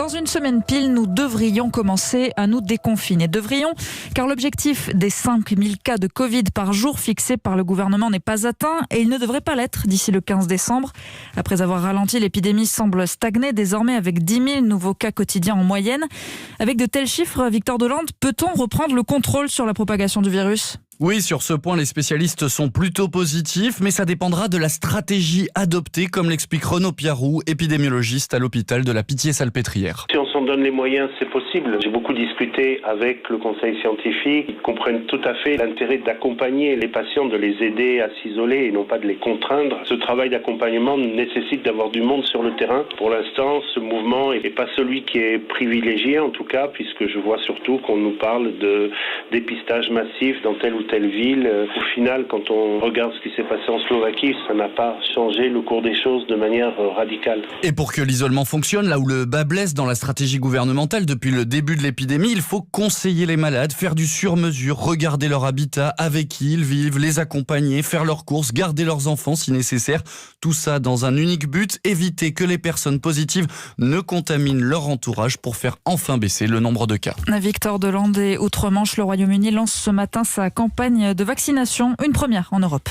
Dans une semaine pile, nous devrions commencer à nous déconfiner. Devrions, car l'objectif des 5000 cas de Covid par jour fixé par le gouvernement n'est pas atteint et il ne devrait pas l'être d'ici le 15 décembre. Après avoir ralenti, l'épidémie semble stagner désormais avec 10 000 nouveaux cas quotidiens en moyenne. Avec de tels chiffres, Victor Delande, peut-on reprendre le contrôle sur la propagation du virus ? Oui, sur ce point, les spécialistes sont plutôt positifs, mais ça dépendra de la stratégie adoptée, comme l'explique Renaud Piarou, épidémiologiste à l'hôpital de la Pitié-Salpêtrière. Si on s'en donne les moyens, c'est possible. J'ai beaucoup discuté avec le conseil scientifique. Ils comprennent tout à fait l'intérêt d'accompagner les patients, de les aider à s'isoler et non pas de les contraindre. Ce travail d'accompagnement nécessite d'avoir du monde sur le terrain. Pour l'instant, ce mouvement n'est pas celui qui est privilégié, en tout cas, puisque je vois surtout qu'on nous parle de dépistage massif dans telle ou telle ville. Au final, quand on regarde ce qui s'est passé en Slovaquie, ça n'a pas changé le cours des choses de manière radicale. Et pour que l'isolement fonctionne, là où le bas blesse dans la stratégie gouvernementale depuis le début de l'épidémie, il faut conseiller les malades, faire du sur-mesure, regarder leur habitat, avec qui ils vivent, les accompagner, faire leurs courses, garder leurs enfants si nécessaire. Tout ça dans un unique but, éviter que les personnes positives ne contaminent leur entourage pour faire enfin baisser le nombre de cas. Victor Delande et Outre-Manche, le Royaume-Uni lance ce matin sa campagne de vaccination, une première en Europe.